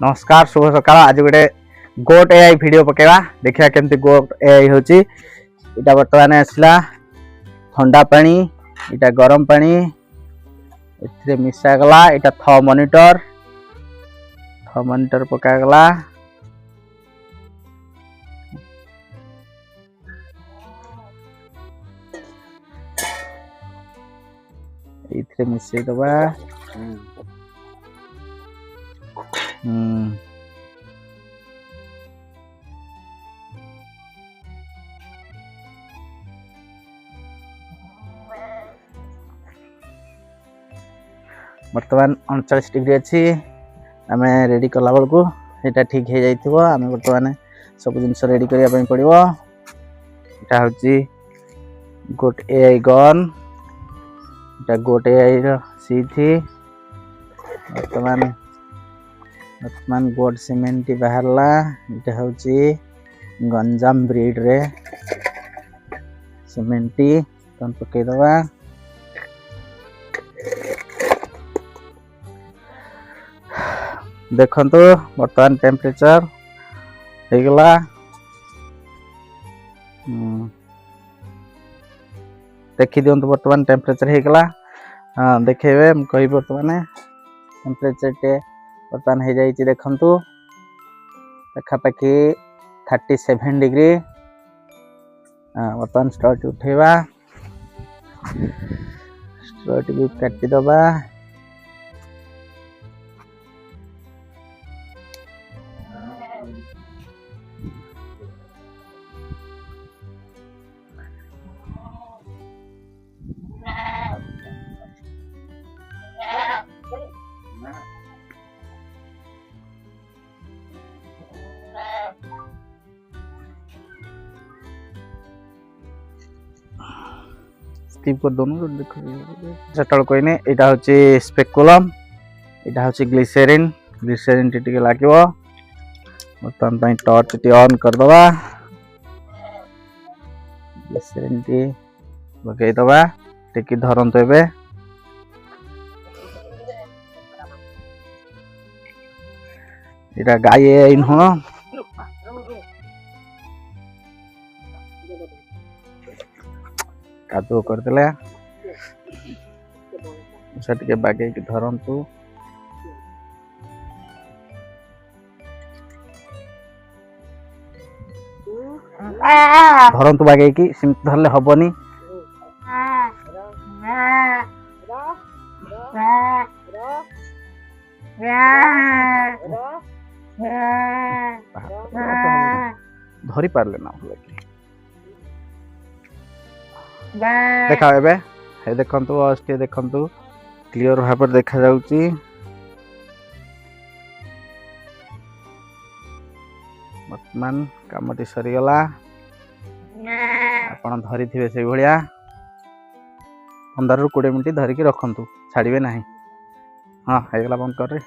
नमस्कार शुभ सकाळ। आज गोटे गोट एआई वीडियो पकेवा देखिया केमती गोट एआई होची। इटा वर्तमान आसला ठंडा पानी, इटा गरम पानी एथिरे मिसा गला। इटा थर्मोमीटर पका गला। इथिरे मिसे दबा। बर्तमान 39 डिग्री अच्छी आम रेडी कला बेलू यहाँ ठीक हो जाइए। आम बर्तमान सब जिनस रेडी करने पड़ो। यहाँ हूँ गोट एआई गन, यहाँ गोट एआई सीथी बर्तमान गोट सीमेंट बाहरला। यहाँ हूँ गंजाम ब्रिड रे सीमेंटी तुम पकईदबा। देखंतु बर्तमान टेम्परेचर हो गला। देखी दिंतु बर्तमान टेम्परेचर हो गला। हाँ देखेबे कही बर्तमान टेम्परेचर टे बर्तमान हो जाइए। देखंतु पाखापाखि 37 डिग्री। बर्तमान स्टॉर्ट उठेबा, स्टॉर्ट भी काटी दबा। स्किप कर दोनों सेटल कोई नहीं। यहाँ हूँ स्पेकुलम, यहाँ हूँ ग्लिसरीन टी लगे। बर्तमान टर्च टी ऑन करदबा, ग्लिसरीन टी लगेदबा। टी धरतु ए गाई एआई नुह कादुओ करदे टे बागे धरतु। धरतु बागे धरले हबनी। धरी पारले ना देखा एबे हे देखंतु अस्टे देखंतु क्लियर भाव देखा जाउची। वर्तमान कामटी सरीगला। आपण धरी थिबे से भलिया 15 ରୁ 20 मिनिट धरिकी रखंतु, छाड़िबे नाही। हाँ हेगला बंद कर रे।